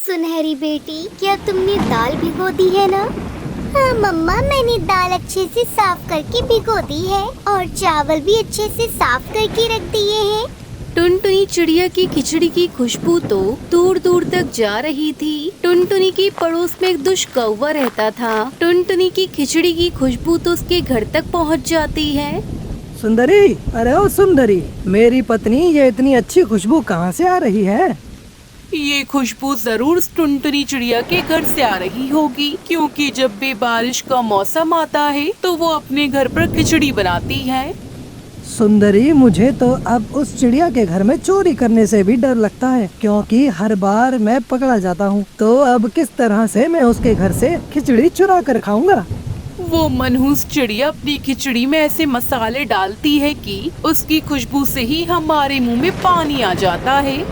सुनहरी बेटी, क्या तुमने दाल भिगो दी है ना? हाँ मम्मा, मैंने दाल अच्छे से साफ करके भिगो दी है और चावल भी अच्छे से साफ करके रख दिए हैं। टुनटुनी चिड़िया की खिचड़ी की खुशबू तो दूर दूर तक जा रही थी। टुनटुनी के पड़ोस में एक दुष्ट कौवा रहता था। टुनटुनी की खिचड़ी की खुशबू तो उसके घर तक पहुंच जाती है। सुंदरी, अरे ओ सुंदरी, मेरी पत्नी, ये इतनी अच्छी खुशबू कहाँ से आ रही है? ये खुशबू जरूर टुनटुनी चिड़िया के घर से आ रही होगी, क्योंकि जब भी बारिश का मौसम आता है तो वो अपने घर पर खिचड़ी बनाती है। सुंदरी, मुझे तो अब उस चिड़िया के घर में चोरी करने से भी डर लगता है, क्योंकि हर बार मैं पकड़ा जाता हूँ। तो अब किस तरह से मैं उसके घर से खिचड़ी चुरा कर खाऊंगा? वो मनहूस चिड़िया अपनी खिचड़ी में ऐसे मसाले डालती है कि उसकी खुशबू से ही हमारे मुंह में पानी आ जाता है।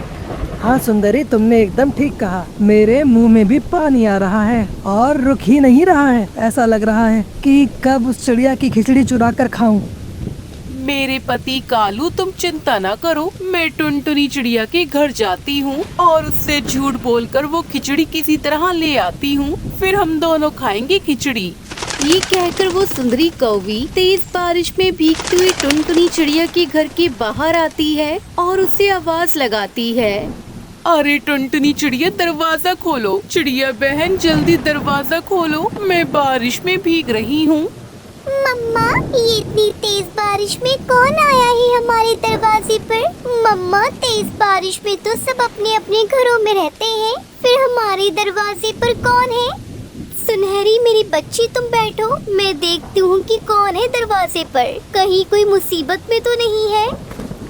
हाँ सुंदरी, तुमने एकदम ठीक कहा। मेरे मुंह में भी पानी आ रहा है और रुक ही नहीं रहा है। ऐसा लग रहा है कि कब उस चिड़िया की खिचड़ी चुरा कर खाऊं। मेरे पति कालू, तुम चिंता न करो, मैं टुनटुनी चिड़िया के घर जाती हूँ और उससे झूठ बोलकर वो खिचड़ी किसी तरह ले आती हूँ, फिर हम दोनों खाएंगे खिचड़ी। ये कहकर वो सुंदरी कौवी तेज बारिश में भीगती हुई टुनटुनी चिड़िया के घर के बाहर आती है और उसे आवाज लगाती है। अरे टुनटुनी चिड़िया, दरवाजा खोलो। चिड़िया बहन, जल्दी दरवाजा खोलो, मैं बारिश में भीग रही हूँ। मम्मा, ये इतनी तेज बारिश में कौन आया है हमारे दरवाजे पर? मम्मा, तेज बारिश में तो सब अपने अपने घरों में रहते हैं, फिर हमारे दरवाजे पर कौन है? सुनहरी मेरी बच्ची, तुम बैठो, मैं देखती हूँ कि कौन है दरवाजे पर। कहीं कोई मुसीबत में तो नहीं है?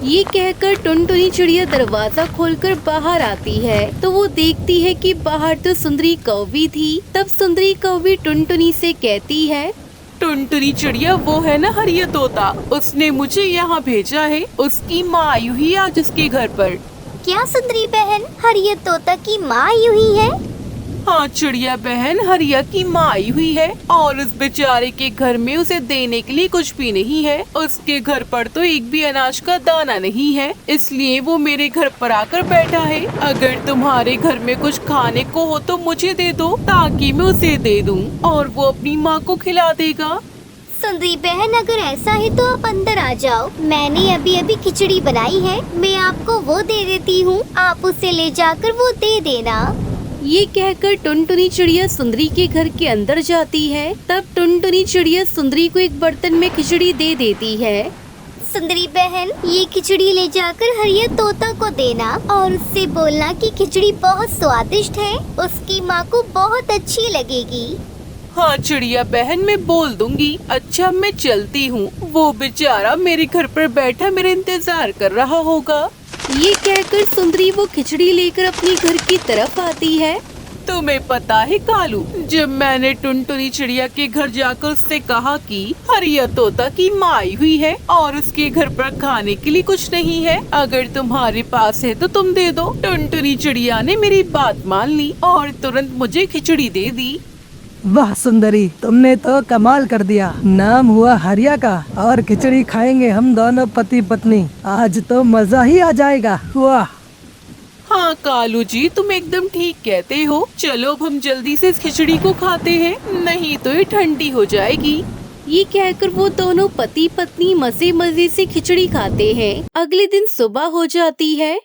ये कहकर टुनटुनी चिड़िया दरवाजा खोलकर बाहर आती है तो वो देखती है कि बाहर तो सुंदरी कौवी थी। तब सुंदरी कौवी टुनटुनी से कहती है, टुनटुनी चिड़िया, वो है ना हरिया तोता, उसने मुझे यहाँ भेजा है। उसकी माँ आई हुई है आज उसके घर पर। क्या सुंदरी बहन, हरिया तोता की माँ आई हुई है? हाँ चिड़िया बहन, हरिया की माँ आई हुई है और उस बेचारे के घर में उसे देने के लिए कुछ भी नहीं है। उसके घर पर तो एक भी अनाज का दाना नहीं है, इसलिए वो मेरे घर पर आकर बैठा है। अगर तुम्हारे घर में कुछ खाने को हो तो मुझे दे दो, ताकि मैं उसे दे दूँ और वो अपनी माँ को खिला देगा। सुंदरी बहन, अगर ऐसा है तो आप अंदर आ जाओ। मैंने अभी अभी खिचड़ी बनाई है, मैं आपको वो दे देती हूँ, आप उसे ले जाकर वो दे देना। ये कहकर टुनटुनी चिड़िया सुंदरी के घर के अंदर जाती है। तब टुनटुनी चिड़िया सुंदरी को एक बर्तन में खिचड़ी दे देती है। सुंदरी बहन, ये खिचड़ी ले जाकर हरिया तोता को देना और उससे बोलना कि खिचड़ी बहुत स्वादिष्ट है, उसकी माँ को बहुत अच्छी लगेगी। हाँ चिड़िया बहन, मैं बोल दूंगी। अच्छा, मैं चलती हूँ, वो बेचारा मेरे घर पर बैठा मेरा इंतजार कर रहा होगा। ये कहकर सुंदरी वो खिचड़ी लेकर अपने घर की तरफ आती है। तुम्हें पता है कालू, जब मैंने टुनटुनी चिड़िया के घर जाकर उससे कहा कि हरिया तोता की माँ आई हुई है और उसके घर पर खाने के लिए कुछ नहीं है, अगर तुम्हारे पास है तो तुम दे दो। टुनटुनी चिड़िया ने मेरी बात मान ली और तुरंत मुझे खिचड़ी दे दी। वाह सुंदरी, तुमने तो कमाल कर दिया। नाम हुआ हरिया का और खिचड़ी खाएंगे हम दोनों पति पत्नी। आज तो मजा ही आ जाएगा। वाह। हाँ कालू जी, तुम एकदम ठीक कहते हो। चलो अब हम जल्दी से इस खिचड़ी को खाते हैं, नहीं तो ये ठंडी हो जाएगी। ये कहकर वो दोनों पति पत्नी मजे मजे से खिचड़ी खाते हैं। अगले दिन सुबह हो जाती है।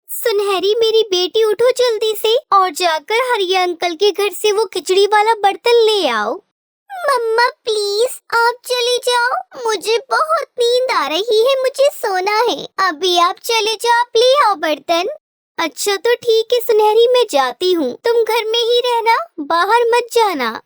सुनहरी मेरी बेटी, उठो जल्दी से और जाकर हरिया अंकल के घर से वो खिचड़ी वाला बर्तन ले आओ। मम्मा प्लीज, आप चले जाओ, मुझे बहुत नींद आ रही है, मुझे सोना है। अभी आप चले जाओ, आप ले आओ बर्तन। अच्छा तो ठीक है सुनहरी, मैं जाती हूँ, तुम घर में ही रहना, बाहर मत जाना।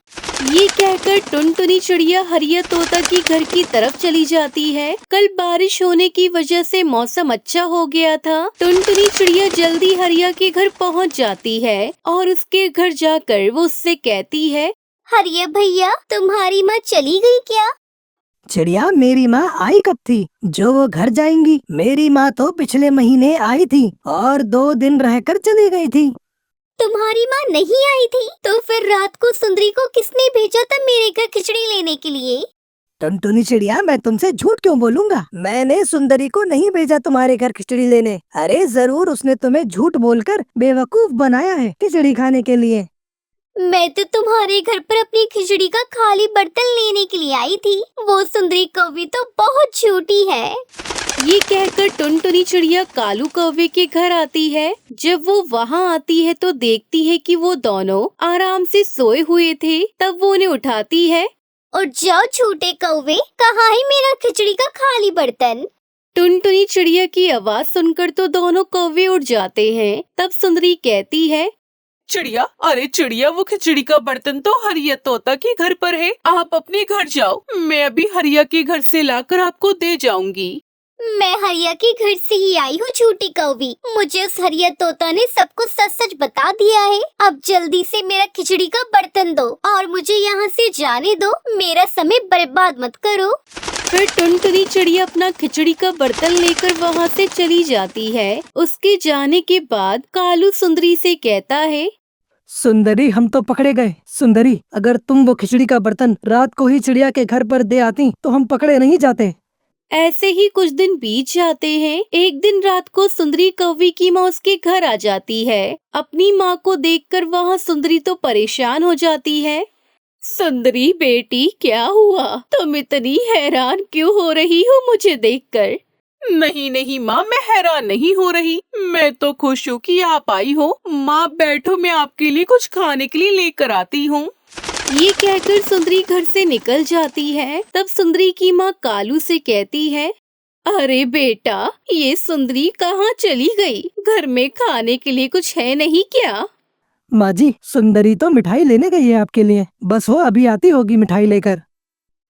ये कहकर टुनटुनी चिड़िया हरिया तोता की घर की तरफ चली जाती है। कल बारिश होने की वजह से मौसम अच्छा हो गया था। टुनटुनी चिड़िया जल्दी हरिया के घर पहुंच जाती है और उसके घर जाकर वो उससे कहती है, हरिया भैया, तुम्हारी माँ चली गई क्या? चिड़िया, मेरी माँ आई कब थी जो वो घर जाएंगी? मेरी माँ तो पिछले महीने आई थी और 2 दिन रहकर चली गई थी। तुम्हारी माँ नहीं आई थी? तो फिर रात को सुंदरी को किसने भेजा था मेरे घर खिचड़ी लेने के लिए? टुनटुनी चिड़िया, मैं तुमसे झूठ क्यों बोलूंगा? मैंने सुंदरी को नहीं भेजा तुम्हारे घर खिचड़ी लेने। अरे जरूर उसने तुम्हें झूठ बोलकर बेवकूफ बनाया है खिचड़ी खाने के लिए। मैं तो तुम्हारे घर पर अपनी खिचड़ी का खाली बर्तन लेने के लिए आई थी। वो सुंदरी कौवी तो बहुत झूठी है। ये कहकर टुनटुनी चिड़िया कालू कौवे के घर आती है। जब वो वहाँ आती है तो देखती है कि वो दोनों आराम से सोए हुए थे। तब वो उन्हें उठाती है। और जाओ झूठे कौवे, कहाँ है मेरा खिचड़ी का खाली बर्तन? टुनटुनी चिड़िया की आवाज सुनकर तो दोनों कौवे उठ जाते हैं। तब सुंदरी कहती है, चिड़िया, अरे चिड़िया, वो खिचड़ी का बर्तन तो हरिया तोता के घर पर है। आप अपने घर जाओ, मैं अभी हरिया के घर से लाकर आपको दे जाऊंगी। मैं हरिया के घर से ही आई हूँ झूठी कौवी। मुझे उस हरिया तोता ने सब कुछ सच सच बता दिया है। अब जल्दी से मेरा खिचड़ी का बर्तन दो और मुझे यहाँ से जाने दो। मेरा समय बर्बाद मत करो। फिर टुनटुनी चिड़िया अपना खिचड़ी का बर्तन लेकर वहाँ से चली जाती है। उसके जाने के बाद कालू सुंदरी से कहता है, सुंदरी, हम तो पकड़े गए। सुंदरी, अगर तुम वो खिचड़ी का बर्तन रात को ही चिड़िया के घर पर दे आती तो हम पकड़े नहीं जाते। ऐसे ही कुछ दिन बीत जाते हैं। एक दिन रात को सुंदरी कौवी की माँ उसके घर आ जाती है। अपनी माँ को देखकर वहाँ सुंदरी तो परेशान हो जाती है। सुंदरी बेटी, क्या हुआ? तुम इतनी हैरान क्यों हो रही हो मुझे देखकर? नहीं नहीं माँ, मैं हैरान नहीं हो रही। मैं तो खुश हूँ कि आप आई हो। माँ बैठो, मैं आपके लिए कुछ खाने के लिए लेकर आती हूँ। ये कहकर सुंदरी घर से निकल जाती है। तब सुंदरी की माँ कालू से कहती है, अरे बेटा, ये सुंदरी कहाँ चली गई? घर में खाने के लिए कुछ है नहीं क्या? माँ जी, सुंदरी तो मिठाई लेने गई है आपके लिए। बस वो अभी आती होगी मिठाई लेकर।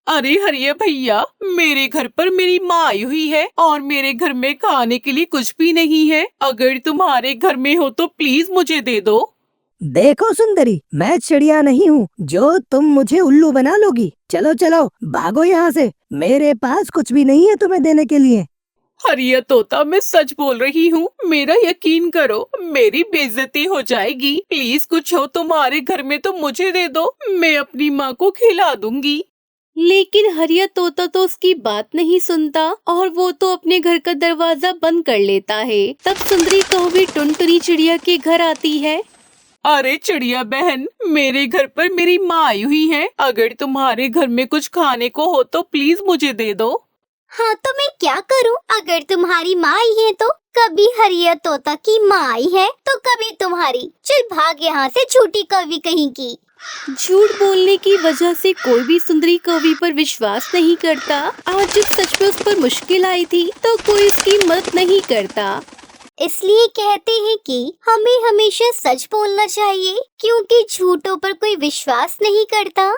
अरे हरिया भैया, मेरे घर पर मेरी माँ आई हुई है और मेरे घर में खाने के लिए कुछ भी नहीं है। अगर तुम्हारे घर में हो तो प्लीज मुझे दे दो। देखो सुंदरी, मैं चिड़िया नहीं हूँ जो तुम मुझे उल्लू बना लोगी। चलो चलो, भागो यहाँ से। मेरे पास कुछ भी नहीं है तुम्हें देने के लिए। हरिया तोता, मैं सच बोल रही हूँ, मेरा यकीन करो, मेरी बेइज्जती हो जाएगी। प्लीज कुछ हो तुम्हारे घर में तो मुझे दे दो, मैं अपनी माँ को खिला दूंगी। लेकिन हरिया तोता तो उसकी बात नहीं सुनता और वो तो अपने घर का दरवाजा बंद कर लेता है। तब सुंदरी कौवी टुनटुनी चिड़िया के घर आती है। अरे चिड़िया बहन, मेरे घर पर मेरी माँ आई हुई है। अगर तुम्हारे घर में कुछ खाने को हो तो प्लीज मुझे दे दो। हाँ तो मैं क्या करूँ? अगर तुम्हारी माँ आई है तो कभी हरिया तोता की माँ आई है तो कभी तुम्हारी। चल भाग यहाँ से झूठी कौवी कहीं की। झूठ बोलने की वजह से कोई भी सुंदरी कौवी पर विश्वास नहीं करता। आज जब सच में उस पर मुश्किल आई थी तो कोई उसकी मदद नहीं करता। इसलिए कहते हैं कि हमें हमेशा सच बोलना चाहिए, क्योंकि झूठों पर कोई विश्वास नहीं करता।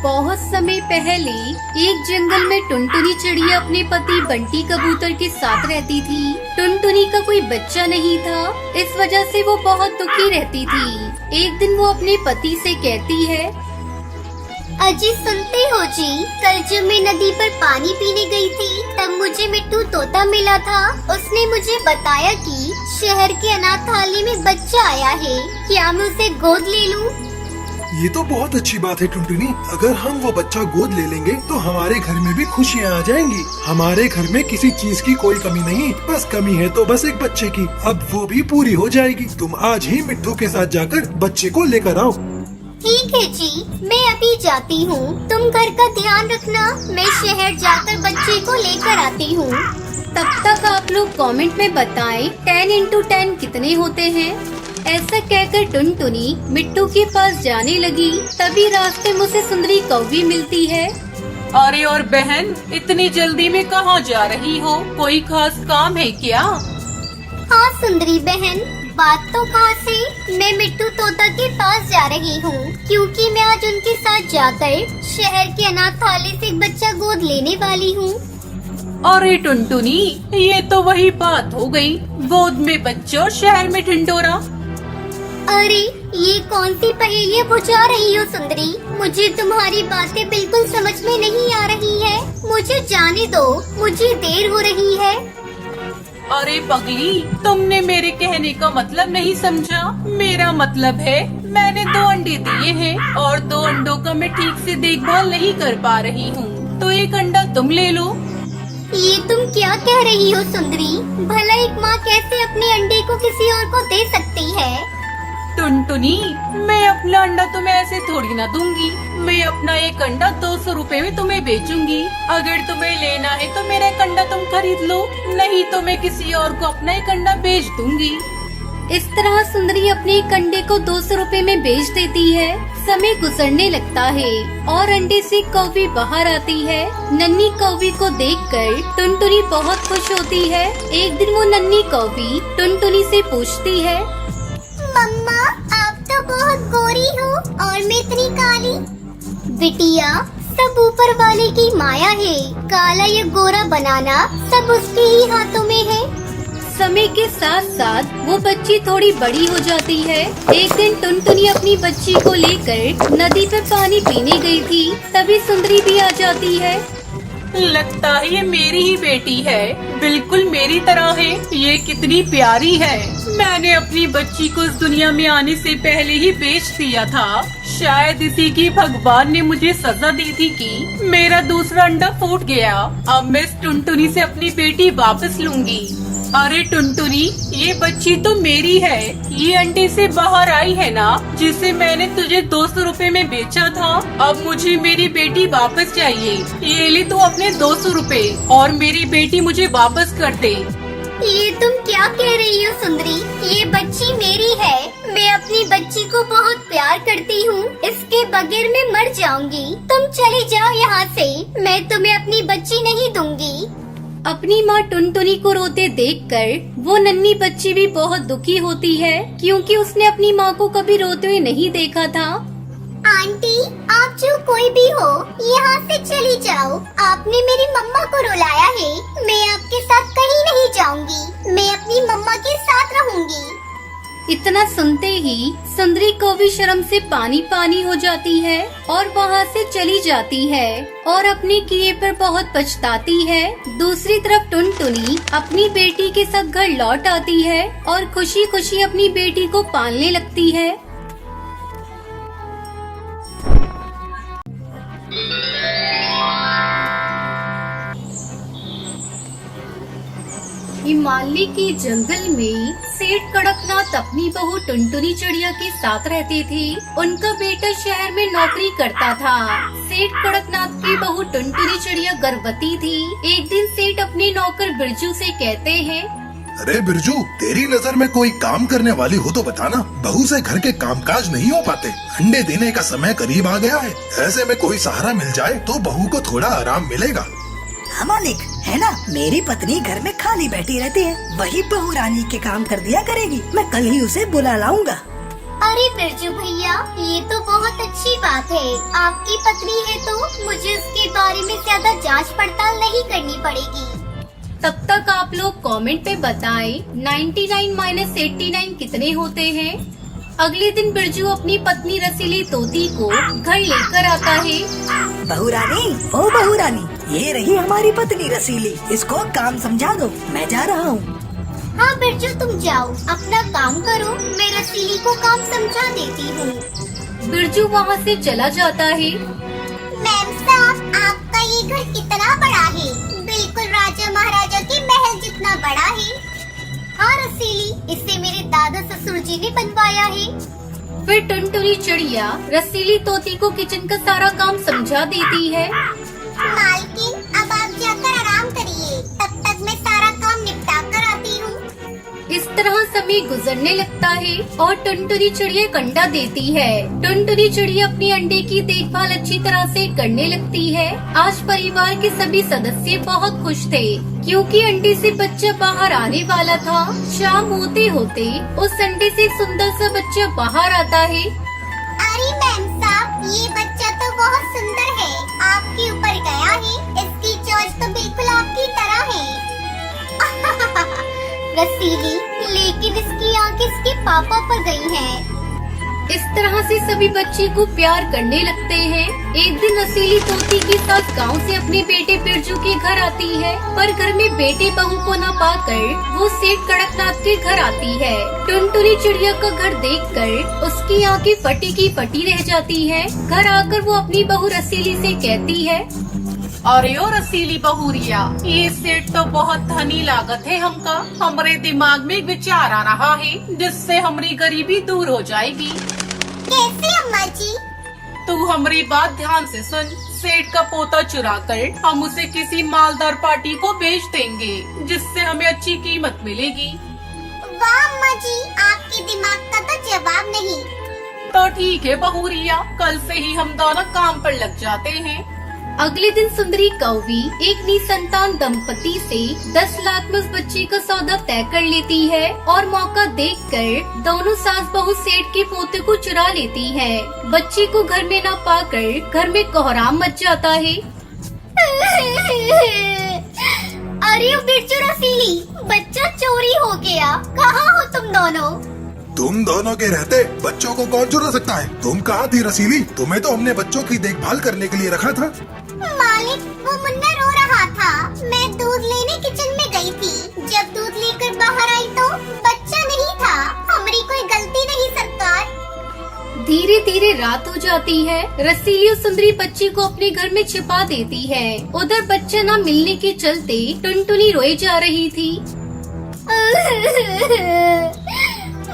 बहुत समय पहले एक जंगल में टुनटुनी चिड़िया अपने पति बंटी कबूतर के साथ रहती थी। टुनटुनी का कोई बच्चा नहीं था, इस वजह से वो बहुत दुखी रहती थी। एक दिन वो अपने पति से कहती है, अजी सुनते हो जी, कल जब मैं नदी पर पानी पीने गई थी तब मुझे मिट्टू तोता मिला था। उसने मुझे बताया कि शहर के अनाथालय में बच्चा आया है, क्या मैं उसे गोद ले लूं? ये तो बहुत अच्छी बात है टुनटुनी। अगर हम वो बच्चा गोद ले लेंगे तो हमारे घर में भी खुशियाँ आ जाएंगी। हमारे घर में किसी चीज की कोई कमी नहीं, बस कमी है तो बस एक बच्चे की। अब वो भी पूरी हो जाएगी। तुम आज ही मिट्टू के साथ जाकर बच्चे को लेकर आओ। ठीक है जी, मैं अभी जाती हूँ। तुम घर का ध्यान रखना, मैं शहर जाकर बच्चे को लेकर आती हूँ। तब तक आप लोग कमेंट में बताएं 10 into 10 कितने होते हैं। ऐसा कहकर टुनटुनी मिट्टू के पास जाने लगी। तभी रास्ते में उसे सुंदरी कौवी मिलती है। अरे और बहन, इतनी जल्दी में कहाँ जा रही हो? कोई खास काम है क्या? हाँ सुंदरी बहन, बात तो खास है। मैं मिट्टू तोता के पास जा रही हूँ, क्योंकि मैं आज उनके साथ जाकर शहर के अनाथालय से एक बच्चा गोद लेने वाली हूँ। अरे टुनटुनी, ये तो वही बात हो गई, गोद में बच्चा और शहर में ढिंढोरा। अरे ये कौन सी पहेलियाँ बुझा रही हो सुंदरी? मुझे तुम्हारी बातें बिल्कुल समझ में नहीं आ रही है। मुझे जाने दो, मुझे देर हो रही है। अरे पगली, तुमने मेरे कहने का मतलब नहीं समझा। मेरा मतलब है मैंने 2 अंडे दिए हैं और 2 अंडों का मैं ठीक से देखभाल नहीं कर पा रही हूँ, तो 1 अंडा तुम ले लो। ये तुम क्या कह रही हो सुंदरी? भला एक माँ कैसे अपने अंडे को किसी और को दे सकती है? टुनटुनी, मैं अपना अंडा तुम्हें ऐसे थोड़ी ना दूंगी। मैं अपना 1 अंडा 200 रुपए में तुम्हें बेचूंगी। अगर तुम्हें लेना है तो मेरा 1 अंडा तुम खरीद लो, नहीं तो मैं किसी और को अपना 1 अंडा बेच दूंगी। इस तरह सुंदरी अपने एक अंडे को 200 रुपए में बेच देती है। समय गुजरने लगता है और अंडे से कौवी बाहर आती है। नन्ही कौवी को देखकर टुनटुनी बहुत खुश होती है। एक दिन वो नन्ही कौवी टुनटुनी से पूछती है, मम्मा, आप तो बहुत गोरी हो और मैं इतनी काली। बिटिया, सब ऊपर वाले की माया है। काला या गोरा बनाना सब उसके ही हाथों में है। समय के साथ साथ वो बच्ची थोड़ी बड़ी हो जाती है। एक दिन टुनटुनी अपनी बच्ची को लेकर नदी पे पानी पीने गई थी, तभी सुंदरी भी आ जाती है। लगता है ये मेरी ही बेटी है, बिल्कुल मेरी तरह है। ये कितनी प्यारी है। मैंने अपनी बच्ची को इस दुनिया में आने से पहले ही बेच दिया था। शायद इसी की भगवान ने मुझे सजा दी थी कि मेरा दूसरा अंडा फूट गया। अब मैं इस टुनटुनी से अपनी बेटी वापस लूंगी। अरे टुनटुनी, ये बच्ची तो मेरी है। ये अंडे से बाहर आई है ना, जिसे मैंने तुझे 200 रुपए में बेचा था। अब मुझे मेरी बेटी वापस चाहिए। ये ले तू अपने 200 रुपए और मेरी बेटी मुझे वापस कर दे। ये तुम क्या कह रही हो सुंदरी? ये बच्ची मेरी है। मैं अपनी बच्ची को बहुत प्यार करती हूँ। इसके बगैर मैं मर जाऊंगी। तुम चली जाओ यहाँ से। मैं तुम्हें अपनी बच्ची नहीं दूंगी। अपनी माँ टुनटुनी को रोते देखकर वो नन्ही बच्ची भी बहुत दुखी होती है, क्योंकि उसने अपनी माँ को कभी रोते हुए नहीं देखा था। आंटी, आप जो कोई भी हो, यहाँ से चली जाओ। आपने मेरी मम्मा को रुलाया है। मैं आपके साथ कहीं नहीं जाऊंगी। मैं अपनी मम्मा के साथ रहूंगी। इतना सुनते ही सुंदरी को भी शर्म से पानी पानी हो जाती है और वहाँ से चली जाती है और अपने किए पर बहुत पछताती है। दूसरी तरफ टुनटुनी अपनी बेटी के साथ घर लौट आती है और खुशी खुशी अपनी बेटी को पालने लगती है। हिमालय के जंगल में सेठ कड़कनाथ अपनी बहू टुनटुनी चिड़िया के साथ रहते थे। उनका बेटा शहर में नौकरी करता था। सेठ कड़कनाथ की बहू टुनटुनी चिड़िया गर्भवती थी। एक दिन सेठ अपने नौकर बिरजू से कहते हैं, अरे बिरजू, तेरी नजर में कोई काम करने वाली हो तो बताना। बहू से घर के कामकाज नहीं हो पाते। अंडे देने का समय करीब आ गया है। ऐसे में कोई सहारा मिल जाए तो बहू को थोड़ा आराम मिलेगा। हाँ मालिक, है ना, मेरी पत्नी घर में खाली बैठी रहती है। वही बहू रानी के काम कर दिया करेगी। मैं कल ही उसे बुला लाऊंगा। अरे बिरजू भैया, ये तो बहुत अच्छी बात है। आपकी पत्नी है तो मुझे उसके बारे में ज्यादा जांच पड़ताल नहीं करनी पड़ेगी। तब तक आप लोग कमेंट पे बताएं 99 - 89 कितने होते हैं। अगले दिन बिरजू अपनी पत्नी रसीली तोती को घर लेकर आता है। बहू रानी, ओ बहू रानी, ये रही हमारी पत्नी रसीली। इसको काम समझा दो, मैं जा रहा हूँ। हाँ बिरजू, तुम जाओ, अपना काम करो। मैं रसीली को काम समझा देती हूँ। बिरजू वहाँ से चला जाता है। मैम साहब, आपका ये घर कितना बड़ा है? बिल्कुल राजा महाराजा के महल जितना बड़ा है। हाँ रसीली, इसे मेरे दादा ससुर जी ने बनवाया है। फिर टुनटुनी चिड़िया रसीली तोती को किचन का सारा काम समझा देती है। मालकिन, अब आप जाकर आराम करिए। तब तक मैं सारा काम निपटा कर आती हूँ। इस तरह समय गुजरने लगता है और टुनटुनी चिड़िया अंडा देती है। टुनटुनी चिड़िया अपने अंडे की देखभाल अच्छी तरह से करने लगती है। आज परिवार के सभी सदस्य बहुत खुश थे, क्योंकि अंडे से बच्चा बाहर आने वाला था। शाम होते होते उस अंडे से एक सुंदर सा बच्चा बाहर आता है। अरे मैम साहब, ये बच्चा तो बहुत सुंदर है। आपके ऊपर गया है। इसकी चोंच तो बिल्कुल आपकी तरह है। रसीली, लेकिन इसकी आंखें इसके पापा पर गई हैं। इस तरह से सभी बच्चे को प्यार करने लगते हैं एक दिन रसीली तोती की सास गांव से अपने बेटे बिरजू के घर आती है, पर घर में बेटे बहू को न पाकर वो सेठ कड़कनाथ के घर आती है। टुनटुनी चिड़िया का घर देखकर उसकी आंखें फटी की फटी रह जाती है। घर आकर वो अपनी बहू रसीली से कहती है, अरे ओ रसीली बहुरिया, ये सेठ तो बहुत धनी लागत है हमका। हमारे दिमाग में एक विचार आ रहा है जिससे हमारी गरीबी दूर हो जाएगी। कैसे अम्मा जी? तू हमारी बात ध्यान से सुन। सेठ का पोता चुरा कर हम उसे किसी मालदार पार्टी को बेच देंगे, जिससे हमें अच्छी कीमत मिलेगी। वाह अम्मा जी, आपके दिमाग का तो जवाब नहीं। तो ठीक है बहुरिया, कल से ही हम दोनों काम पर लग जाते हैं। अगले दिन सुंदरी कौवी एक निसंतान दंपति से 10 लाख में उस बच्चे का सौदा तय कर लेती है और मौका देखकर दोनों सास बहू सेठ के पोते को चुरा लेती है। बच्चे को घर में न पाकर घर में कोहराम मच जाता है। अरे बिरजू रसीली, बच्चा चोरी हो गया। कहाँ हो तुम दोनों? तुम दोनों के रहते बच्चों को कौन चुरा सकता है? तुम कहाँ थी रसीली? तुम्हें तो हमने बच्चों की देखभाल करने के लिए रखा था। मालिक, वो मुन्ना रो रहा था। मैं दूध लेने किचन में गई थी। जब दूध लेकर बाहर आई तो बच्चा नहीं था। हमारी कोई गलती नहीं सरकार। धीरे धीरे रात हो जाती है। रसीली और सुंदरी बच्चे को अपने घर में छिपा देती है। उधर बच्चा न मिलने के चलते टुनटुनी रोए जा रही थी।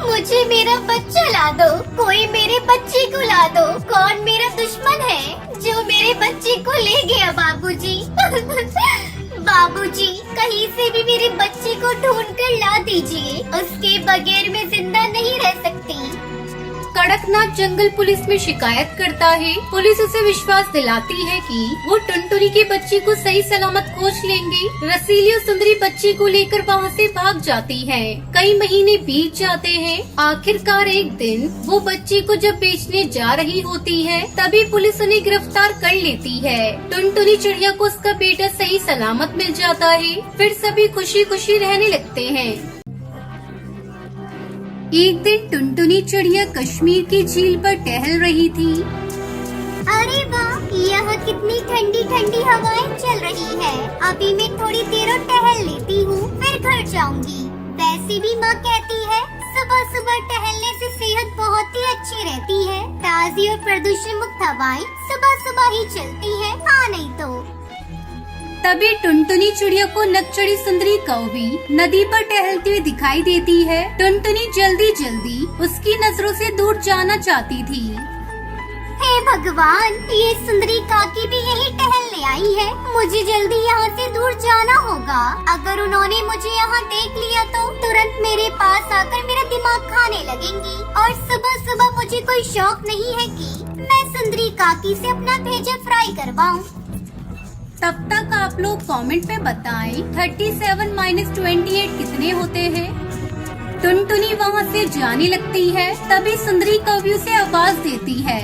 मुझे मेरा बच्चा ला दो, कोई मेरे बच्चे को ला दो। कौन मेरा दुश्मन है जो मेरे बच्चे को ले गया? बाबूजी, बाबूजी, कहीं से भी मेरे बच्चे को ढूंढ कर ला दीजिए। उसके बगैर मैं जिंदा नहीं रह सकती। कड़कनाथ जंगल पुलिस में शिकायत करता है। पुलिस उसे विश्वास दिलाती है कि वो टुनटुनी के बच्चे को सही सलामत खोज लेंगे। रसीली और सुंदरी बच्चे को लेकर वहाँ से भाग जाती हैं। कई महीने बीत जाते हैं। आखिरकार एक दिन वो बच्चे को जब बेचने जा रही होती है, तभी पुलिस उन्हें गिरफ्तार कर लेती है। टुनटुनी चिड़िया को उसका बेटा सही सलामत मिल जाता है। फिर सभी खुशी खुशी रहने लगते हैं। एक दिन टुनटुनी चिड़िया कश्मीर की झील पर टहल रही थी। अरे वाह, यहाँ कितनी ठंडी ठंडी हवाएं चल रही है। अभी मैं थोड़ी देर और टहल लेती हूँ, फिर घर जाऊंगी। वैसे भी माँ कहती है सुबह सुबह टहलने से सेहत बहुत ही अच्छी रहती है। ताजी और प्रदूषण मुक्त हवाएं सुबह सुबह ही चलती है। हाँ नहीं तो। तभी टुनटुनी चिड़िया को नकचड़ी सुंदरी कौवी नदी पर टहलती हुई दिखाई देती है। टुनटुनी जल्दी जल्दी उसकी नजरों से दूर जाना चाहती थी। हे भगवान, ये सुंदरी काकी भी यही टहलने आई है। मुझे जल्दी यहाँ से दूर जाना होगा। अगर उन्होंने मुझे यहाँ देख लिया तो तुरंत मेरे पास आकर मेरा दिमाग खाने लगेंगी। और सुबह सुबह मुझे कोई शौक नहीं है कि मैं सुंदरी काकी से अपना भेजा फ्राई करवाऊँ। तब तक आप लोग कमेंट में बताएं 37 - 28 कितने होते हैं। टुनटुनी वहाँ से जाने लगती है। तभी सुंदरी कौवी उसे आवाज देती है,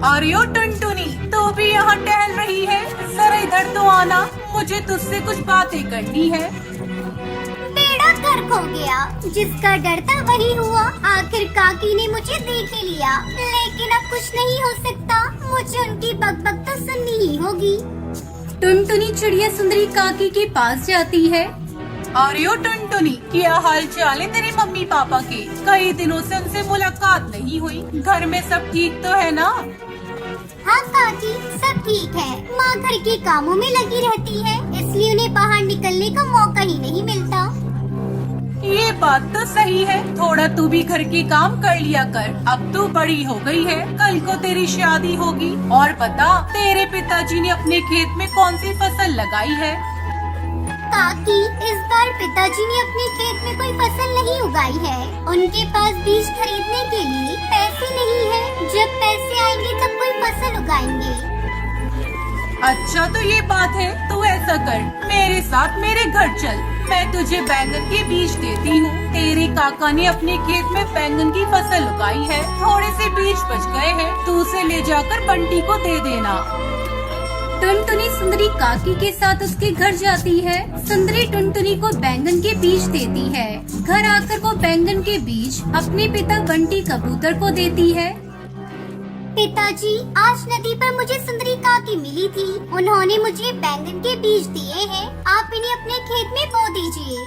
अरे ओ टुनटुनी, तू भी यहाँ टहल रही है? जरा इधर तो आना, मुझे तुझसे कुछ बातें करनी है। बेड़ा गर्क हो गया। जिसका डर था वही हुआ। आखिर काकी ने मुझे देख ही लिया। लेकिन अब कुछ नहीं हो सकता। मुझे उनकी बकबक तो सुननी ही होगी। टुनटुनी चिड़िया सुंदरी काकी के पास जाती है। अरे ओ टुनटुनी, क्या हाल चाल है तेरे मम्मी पापा के? कई दिनों से उनसे मुलाकात नहीं हुई। घर में सब ठीक तो है ना? हाँ काकी, सब ठीक है। माँ घर के कामों में लगी रहती है, इसलिए उन्हें बाहर निकलने का मौका ही नहीं मिलता। ये बात तो सही है। थोड़ा तू भी घर के काम कर लिया कर। अब तू बड़ी हो गई है, कल को तेरी शादी होगी। और बता, तेरे पिताजी ने अपने खेत में कौन सी फसल लगाई है? काकी, इस बार पिताजी ने अपने खेत में कोई फसल नहीं उगाई है। उनके पास बीज खरीदने के लिए पैसे नहीं है। जब पैसे आएंगे तब कोई फसल उगाएंगे। अच्छा तो ये बात है। तू ऐसा कर, मेरे साथ मेरे घर चल। मैं तुझे बैंगन के बीज देती हूँ। तेरे काका ने अपने खेत में बैंगन की फसल उगाई है। थोड़े से बीज बच गए हैं, तू उसे ले जाकर बंटी को दे देना। टुनटुनी सुंदरी काकी के साथ उसके घर जाती है। सुंदरी टुनटुनी को बैंगन के बीज देती है। घर आकर वो बैंगन के बीज अपने पिता बंटी कबूतर को देती है। पिताजी, आज नदी पर मुझे सुंदरी काकी मिली थी। उन्होंने मुझे बैंगन के बीज दिए हैं। आप इन्हें अपने खेत में बो दीजिए।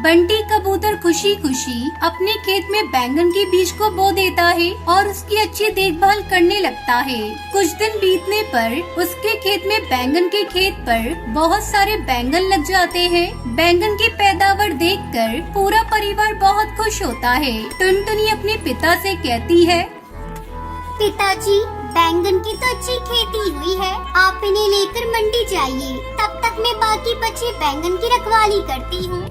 बंटी कबूतर खुशी खुशी अपने खेत में बैंगन के बीज को बो देता है और उसकी अच्छी देखभाल करने लगता है। कुछ दिन बीतने पर उसके खेत में बैंगन के खेत पर बहुत सारे बैंगन लग जाते हैं। बैंगन की पैदावार देखकर पूरा परिवार बहुत खुश होता है। टुनटुनी अपने पिता से कहती है, पिताजी, बैंगन की तो अच्छी खेती हुई है। आप इन्हें लेकर मंडी जाइए। तब तक मैं बाकी बचे बैंगन की रखवाली करती हूँ।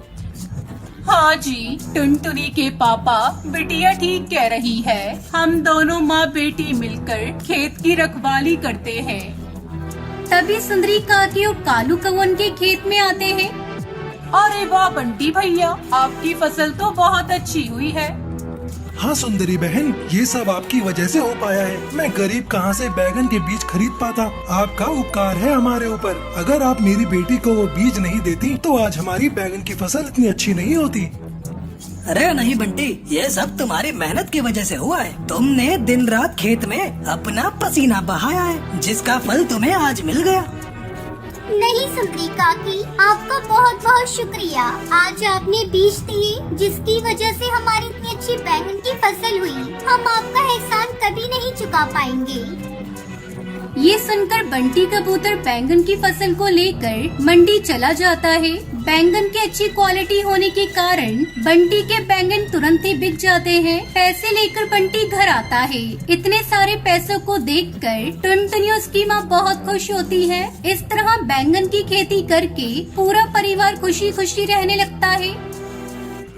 हाँ जी, टुनटुनी के पापा बिटिया ठीक कह रही है। हम दोनों माँ बेटी मिलकर खेत की रखवाली करते हैं। तभी सुंदरी काकी और कालू कौवन के खेत में आते हैं। अरे वाह बंटी भैया, आपकी फसल तो बहुत अच्छी हुई है। हाँ सुंदरी बहन, ये सब आपकी वजह से हो पाया है। मैं गरीब कहाँ से बैगन के बीज खरीद पाता। आपका उपकार है हमारे ऊपर। अगर आप मेरी बेटी को वो बीज नहीं देती तो आज हमारी बैगन की फसल इतनी अच्छी नहीं होती। अरे नहीं बंटी, ये सब तुम्हारी मेहनत की वजह से हुआ है। तुमने दिन रात खेत में अपना पसीना बहाया है, जिसका फल तुम्हें आज मिल गया। नहीं सुंदरी काकी, आपका बहुत बहुत शुक्रिया। आज आपने बीज दिए जिसकी वजह से हमारी इतनी अच्छी बैंगन की फसल हुई। हम आपका एहसान कभी नहीं चुका पाएंगे। ये सुनकर बंटी कबूतर बैंगन की फसल को लेकर मंडी चला जाता है। बैंगन की अच्छी क्वालिटी होने के कारण बंटी के बैंगन तुरंत ही बिक जाते हैं। पैसे लेकर बंटी घर आता है। इतने सारे पैसों को देखकर टुनटुनी और उसकी माँ बहुत खुश होती है। इस तरह बैंगन की खेती करके पूरा परिवार खुशी खुशी रहने लगता है।